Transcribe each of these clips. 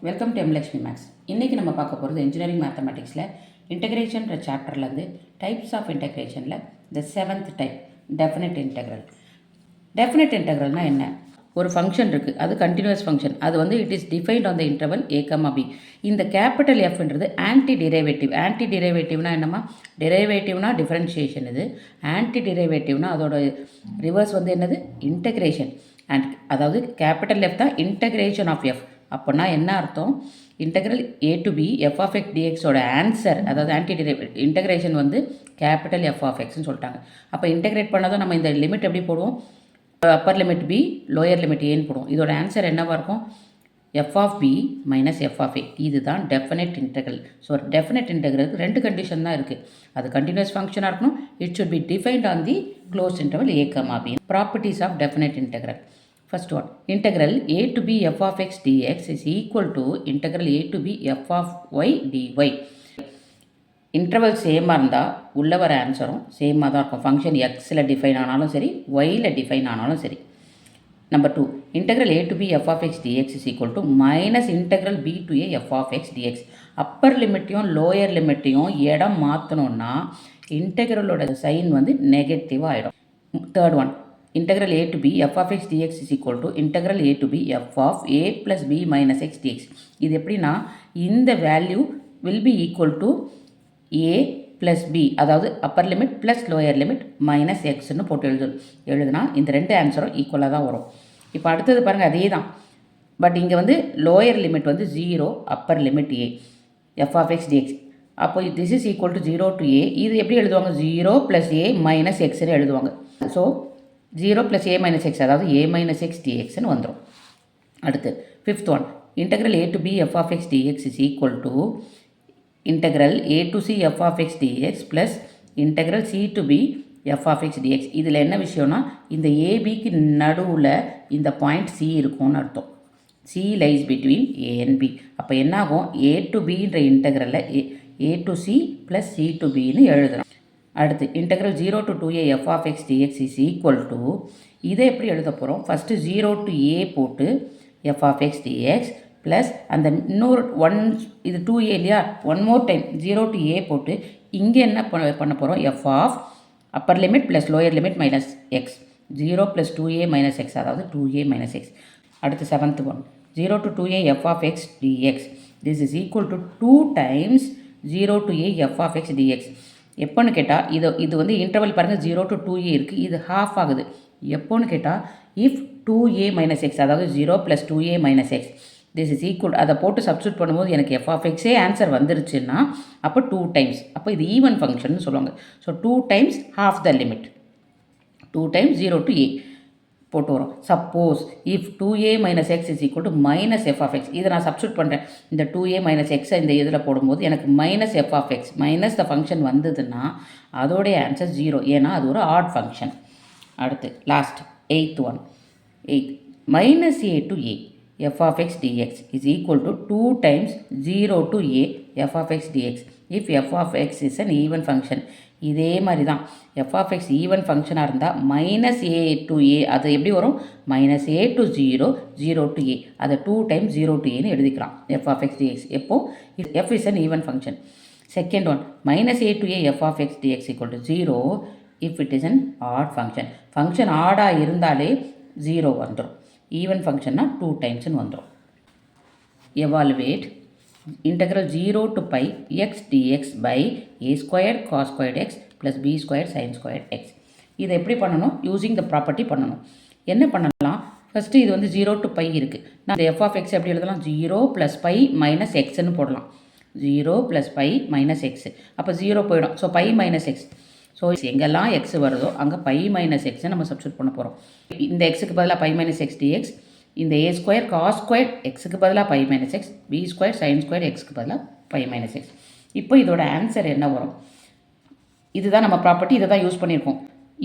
Welcome to எம்லக்ஷ்மி maths. இன்றைக்கி நம்ம பார்க்க போகிறது இன்ஜினியரிங் மேத்தமெட்டிக்ஸில் இன்டகிரேஷன்ற சாப்டர்லேருந்து டைப்ஸ் ஆஃப் இன்டகிரேஷனில் the 7th type definite integral. Definite இன்டெக்ரல்னால் என்ன? ஒரு ஃபங்க்ஷன் இருக்குது, அது கண்டினியூஸ் ஃபங்க்ஷன். அது வந்து it is defined on the interval a, b. இந்த கேபிட்டல் எஃப்ன்றது ஆன்டி டிரைவேட்டிவ். ஆன்டி டிரைவேட்டிவ்னா என்னம்மா? டிரைவேட்டிவ்னா டிஃபரன்ஷியேஷன். இது ஆன்டி டிரைவேட்டிவ்னா அதோட ரிவர்ஸ் வந்து என்னது? இன்டகிரேஷன். அதாவது கேபிட்டல் எஃப் தான் இன்டகிரேஷன் ஆஃப் எஃப். அப்போனா என்ன அர்த்தம்? Integral a to b f of x dxோட ஆன்சர், அதாவது ஆன்டி இன்டகிரேஷன் வந்து கேபிட்டல் எஃப் ஆஃப் எக்ஸ்ன்னு சொல்லிட்டாங்க. அப்போ இன்டகிரேட் பண்ணதும் நம்ம இந்த லிமிட் எப்படி போடுவோம்? Upper limit b, lower limit ஏன்னு போடுவோம். இதோட ஆன்சர் என்னவாக இருக்கும்? f of b minus f of a. இதுதான் டெஃபினட் இன்டெக்ரல். ஸோ டெஃபினட் இன்டெக்ரலுக்கு ரெண்டு கண்டிஷன் தான் இருக்குது. அது கண்டினியூஸ் ஃபங்க்ஷனாக இருக்கணும். It should be defined on the close interval a, b. Properties of definite integral. First one, integral a to b f of x dx is equal to integral a to b f of y dy. Interval சேமாக இருந்தால் உள்ள வர ஆன்சரும் சேமாக தான் இருக்கும். Function எக்ஸில் define ஆனாலும் சரி, ஒயில் டிஃபைன் ஆனாலும் சரி. Number 2, integral a to b f of x dx is equal to minus integral b to a f of x dx. Upper லிமிட்டையும் லோயர் லிமிட்டையும் இடம் மாற்றணுன்னா இன்டெக்ரலோட சைன் வந்து நெகட்டிவ் ஆகிடும். Third one, integral a to b f of x dx is equal to integral a to b f of a plus b minus x dx. இது எப்படின்னா, இந்த value will be equal to a plus b, அதாவது upper limit plus lower limit minus எக்ஸ்ன்னு போட்டு எழுதுனா இந்த ரெண்டு ஆன்சரும் ஈக்குவலாக தான் வரும். இப்போ அடுத்தது பாருங்கள், அதே தான். பட் இங்கே வந்து லோயர் லிமிட் வந்து 0, upper limit a f of x dx. அப்போ this is equal to 0 to a. இது எப்படி எழுதுவாங்க? 0 plus a minus xன்னு எழுதுவாங்க. So 0 plus a minus x, அதாவது a minus x dxன்னு வந்துடும். அடுத்து fifth one, integral a to b f of x dx is equal to integral a to c f of x dx plus integral c to b f of x dx. இதில் என்ன விஷயம்னா, இந்த ஏபிக்கு நடுவில் இந்த point c இருக்கும்னு அர்த்தம். c lies between a and b. அப்போ என்னாகும்? a to bன்ற இன்டெக்ரலில் a to c plus c to bன்னு எழுதுகிறோம். அடுத்து integral 0 to 2a f of x dx is equal to, இதை எப்படி எழுத போகிறோம்? ஃபஸ்ட்டு 0 to a போட்டு f of x dx plus அந்த இன்னொரு இது 2a இல்லையா, one more time 0 to a போட்டு இங்கே என்ன பண்ண போகிறோம்? f of Appar limit plus lower limit minus X. 0 plus 2a minus X, அதாவது 2a மைனஸ் எக்ஸ். அடுத்து seventh one, 0 to 2a f of x dx. This is equal to 2 times 0 to a f of x dx. எப்போன்னு கேட்டால் இது வந்து interval பாருங்கள், 0 to 2a இருக்குது, இது half ஆகுது. எப்போன்னு கேட்டால் இஃப் 2a மைனஸ் எக்ஸ், அதாவது 0 plus 2a minus X, this is equal, அதை போட்டு சப்ஸ்டியூட் பண்ணும்போது எனக்கு f of xே ஆன்சர் வந்துருச்சுன்னா அப்போ 2 டைம்ஸ், அப்போ இது ஈவன் ஃபங்க்ஷன் சொல்லுவாங்க. So 2 times half the limit, 2 times 0 to a போட்டு வரும். Suppose if 2a minus X is equal to minus F of X, இதை நான் சப்ஸ்டியூட் பண்ணுறேன். இந்த 2a மைனஸ் எக்ஸை இந்த இதில் போடும்போது எனக்கு minus F of X minus the function வந்ததுன்னா அதோடைய ஆன்சர் 0, ஏன்னா அது ஒரு ஆட் ஃபங்க்ஷன். அடுத்து last eighth one, minus a to a f of x dx is equal to 2 times 0 to a f of x dx if f of x is an even function. இதே மாதிரி தான் f of x even ஃபங்க்ஷனாக இருந்தால் minus a to a, அது எப்படி வரும்? Minus a to 0, 0 to a, அதை 2 times 0 to aன்னு எழுதிக்கலாம் f of x dx. எப்போது f is an even function. Second one, minus a to a f of x dx equal to 0 if it is an odd function. Function ஆடாக இருந்தாலே 0 வந்துடும். Even ஃபங்க்ஷன்னா 2 டைம்ஸ்னு வந்துடும். Evaluate integral 0 to pi x dx by a squared cos squared x plus b squared sin squared x. இதை எப்படி பண்ணணும்? Using the property பண்ணணும். என்ன பண்ணலாம்? ஃபஸ்ட்டு இது வந்து 0 to pi இருக்குது. நான் இந்த f of x எப்படி எழுதலாம்? 0 plus pi minus xன்னு போடலாம். 0 plus pi minus x, அப்போ 0 போயிடும். So pi minus x. So எங்கெல்லாம் x வருதோ அங்கே pi minus xன்னு நம்ம சப்ஸ்டியூட் பண்ண போகிறோம். இந்த xக்கு பதிலாக pi minus x dx, இந்த a ஸ்கொயர் காஸ் ஸ்கொயர் எக்ஸுக்கு பதிலாக pi minus X, B square sine square எக்ஸுக்கு பதிலாக பை மைனஸ் எக்ஸ். இப்போ இதோட ஆன்சர் என்ன வரும்? இதுதான் நம்ம ப்ராப்பர்ட்டி, இதை தான் யூஸ் பண்ணியிருக்கோம்.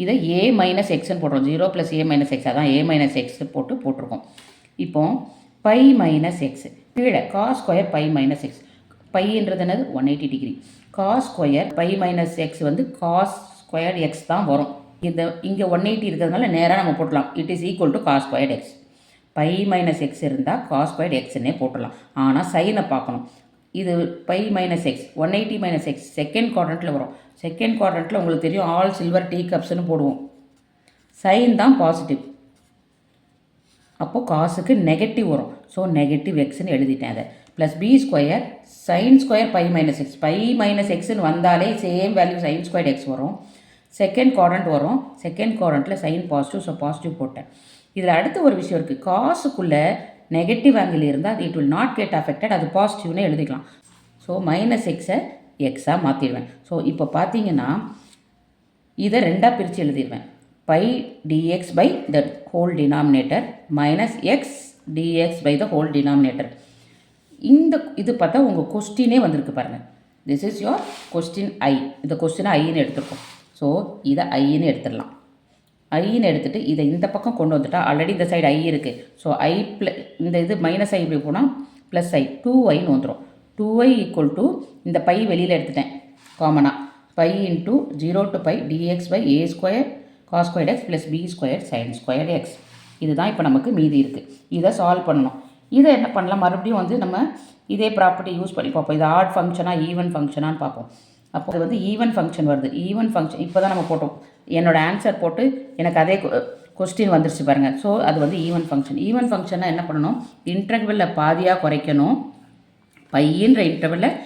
இதை a மைனஸ் எக்ஸ்ன்னு போடுறோம். 0 ப்ளஸ் a மைனஸ் எக்ஸ், அதான் a மைனஸ் எக்ஸ் போட்டிருக்கோம். இப்போ பை மைனஸ் எக்ஸ் கீழே cos square pi minus x, பைன்றது என்னது? 180 degree. Cos square pi minus x வந்து காஸ் ஸ்கொயர் எக்ஸ் தான் வரும். இங்கே 180 இருக்கிறதுனால நேராக நம்ம போட்டலாம். It is equal to cos square x. Pi minus x இருந்தால் காஸ் ஸ்கொயர்ட் எக்ஸ்ன்னே போட்டுடலாம். ஆனால் சைனை பார்க்கணும். இது pi minus x 180 minus x second குவாட்ரண்ட்டில் வரும். செகண்ட் குவாட்ரண்ட்டில் உங்களுக்கு தெரியும் ஆல் சில்வர் டீ கப்ஸ்னு போடுவோம். சைன் தான் பாசிட்டிவ், அப்போது காசுக்கு நெகட்டிவ் வரும். ஸோ நெகட்டிவ் எக்ஸ்ன்னு எழுதிட்டேன் அதை. Plus B square sine square pi minus x. Pi minus எக்ஸ்ன்னு வந்தாலே same value sine square x வரும். செகண்ட் குவாட்ரண்ட் வரும். செகண்ட் குவாட்ரண்ட்டில் சைன் பாசிட்டிவ், ஸோ பாசிட்டிவ் போட்டேன். இதில் அடுத்த ஒரு விஷயம் இருக்குது. காசுக்குள்ளே நெகட்டிவ் ஆங்கிள் இருந்தால் it will not get affected, அது பாசிட்டிவ்னு எழுதிக்கலாம். ஸோ மைனஸ் எக்ஸை எக்ஸாக மாற்றிடுவேன். ஸோ இப்போ பார்த்தீங்கன்னா இதை ரெண்டாக பிரித்து எழுதிடுவேன். Pi dx by the whole denominator minus x dx by the whole denominator. இது பார்த்தா உங்கள் கொஸ்டினே வந்திருக்கு பாருங்கள். This is your question I. இந்த கொஸ்டினை ஐன்னு எடுத்துருக்கோம். ஸோ இதை ஐன்னு எடுத்துடலாம். ஐன்னு எடுத்துகிட்டு இதை இந்த பக்கம் கொண்டு வந்துட்டா ஆல்ரெடி இந்த சைடு ஐ இருக்குது. ஸோ ஐ இந்த இது மைனஸ் ஐ இப்படி போனால் ப்ளஸ் ஐ 2iன்னு வந்துடும். 2i ஈக்குவல் டு இந்த பை வெளியில் எடுத்துட்டேன் காமனாக. Pi into 0 to pi dx by a square cos squared X plus B square sine squared X. இதுதான் இப்போ நமக்கு மீதி இருக்குது. இதை சால்வ் பண்ணணும். இதை என்ன பண்ணலாம், மறுபடியும் வந்து நம்ம இதே ப்ராப்பர்ட்டி யூஸ் பண்ணி பார்ப்போம். இது ஆட் ஃபங்க்ஷனாக ஈவன் ஃபங்க்ஷனான்னு பார்ப்போம். அப்போ அது வந்து ஈவன் ஃபங்க்ஷன் வருது. ஈவன் ஃபங்க்ஷன் இப்போ தான் நம்ம போட்டோம். என்னோடய ஆன்சர் போட்டு எனக்கு அதே கொஸ்டின் வந்துருச்சு பாருங்கள். ஸோ அது வந்து ஈவன் ஃபங்க்ஷன். ஈவன் ஃபங்க்ஷனாக என்ன பண்ணணும், இன்டர்வலில் பாதியாக குறைக்கணும். பையின்ற இன்டர்வலில்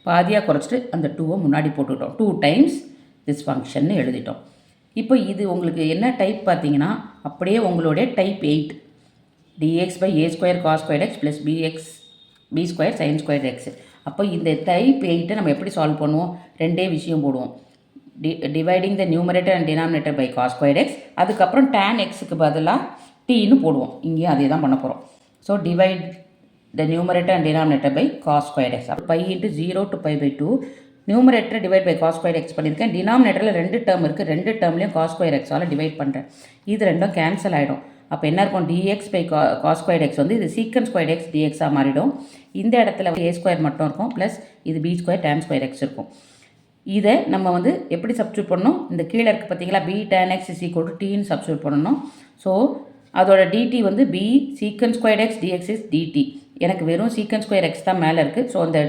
பாதியாக குறைச்சிட்டு அந்த 2வை முன்னாடி போட்டுக்கிட்டோம். 2 டைம்ஸ் திஸ் ஃபங்க்ஷன்னு எழுதிட்டோம். இப்போ இது உங்களுக்கு என்ன டைப் பார்த்தீங்கன்னா அப்படியே உங்களுடைய type 8 dx by a square cos square X plus B square sine square X. அப்போ இந்த டைப் 8 நம்ம எப்படி சால்வ் பண்ணுவோம், ரெண்டே விஷயம் போடுவோம். Dividing the numerator and denominator by cos square x, அதுக்கப்புறம் டேன் எக்ஸுக்கு பதிலாக டீன்னு போடுவோம். இங்கேயும் அதே தான் பண்ண போகிறோம். So divide the numerator and denominator by cos square X. அப்போ pi into 0 to pi by 2 numerator divide by cos square x பண்ணியிருக்கேன். டினாமினேட்டரில் 2 டேர்ம் இருக்குது. 2 டேர்ம்லேயும் காஸ் ஸ்கொயர் எக்ஸால் டிவைட் பண்ணுறேன். இது ரெண்டும் கேன்சல் ஆகிடும். அப்போ என்ன இருக்கும், dx by cos square X வந்து இது சீக்கன் ஸ்கொயர் எக்ஸ் dxஆக மாறிடும். இந்த இடத்துல a ஸ்கொயர் மட்டும் இருக்கும், ப்ளஸ் இது b square tan square X இருக்கும். இதை நம்ம வந்து எப்படி சப்ஸ்டியூட் பண்ணணும், இந்த கீழே இருக்குது பார்த்தீங்களா, b tan x is equal to tன்னு சப்ஸ்டியூட் பண்ணணும். ஸோ அதோட dt வந்து b secant square x dx is dt. எனக்கு வெறும் சீக்கன் ஸ்கொயர் எக்ஸ் தான் மேலே இருக்குது. ஸோ அந்த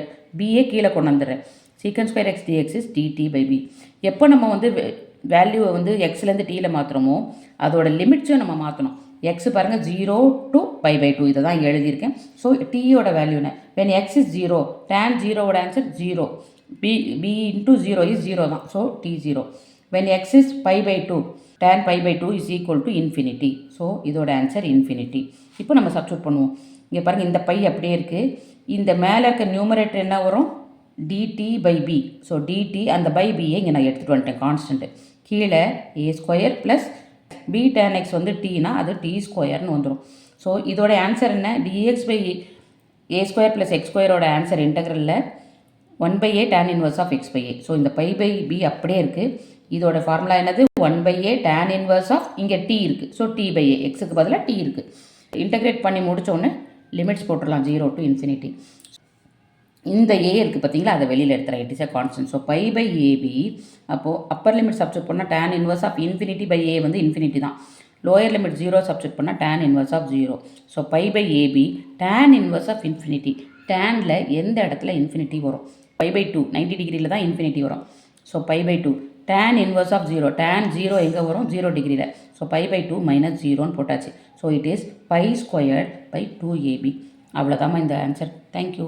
bயே கீழே கொண்டு வந்துடுறேன். சீக்கன் square x dx is dt by b. எப்போ நம்ம வந்து வேல்யூவை வந்து எக்ஸ்லேருந்து டீயில் மாற்றுறோமோ அதோட லிமிட்ஸும் நம்ம மாற்றணும். எக்ஸ் பாருங்கள் 0 to பை பை 2 இதை தான் எழுதியிருக்கேன். ஸோ டீயோட வேல்யூ என்ன, வென் எக்ஸ் இஸ் 0 tan 0வோட ஆன்சர் 0, b இன்ட்டு 0 இஸ் 0 தான். So t 0. When x is pi by 2 tan pi by 2 is equal to infinity. So இதோட ஆன்சர் இன்ஃபினிட்டி. இப்போ நம்ம சப்ஸ்டியூட் பண்ணுவோம். இங்கே பாருங்கள் இந்த பை அப்படியே இருக்குது. இந்த மேலே இருக்க நியூமரேட்டர் என்ன வரும், dt by b. So dt அந்த பை பியை இங்கே நான் எடுத்துகிட்டு வந்துட்டேன் கான்ஸ்டன்ட்டு. கீழே a square plus b tan x வந்து tனா அது t ஸ்கொயர்னு வந்துடும். ஸோ இதோட ஆன்சர் என்ன, dx by a square plus x ஸ்கொயரோட ஆன்சர் இன்டெக்ரலில் 1/a tan inverse of x by a. So இந்த பை பை b அப்படியே இருக்குது. இதோட ஃபார்முலா என்னது, 1/a tan இன்வர்ஸ் ஆஃப் இங்கே t இருக்குது. ஸோ t by a, எக்ஸுக்கு பதிலாக t இருக்குது. இன்டெகிரேட் பண்ணி முடித்தோடனே லிமிட்ஸ் போட்டுடலாம் 0 to இன்ஃபினிட்டி. இந்த a இருக்குது பார்த்தீங்களா, அதை வெளியில் எடுத்துகிறேன். It is a constant. So pi by a b, அப்போது அப்பர் லிமிட் சப்ஸ்டியூட் பண்ணால் tan inverse of infinity by a வந்து இன்ஃபினிட்டி தான். லோயர் லிமிட் 0 சப்ஸ்டியூட் பண்ணால் tan inverse of 0. So pi by a b tan inverse of infinity. டேனில் எந்த இடத்துல infinity வரும், by by 2 90 டிகிரியில் தான் இன்ஃபினிட்டி வரும். So pi by 2 tan inverse of 0, tan 0 எங்கே வரும், 0 டிகிரியில். ஸோ பை பை 2 மைனஸ் 0ன்னு போட்டாச்சு. So it is pi squared pi 2ab. அவ்வளோதாம்மா இந்த ஆன்சர். தேங்க்யூ.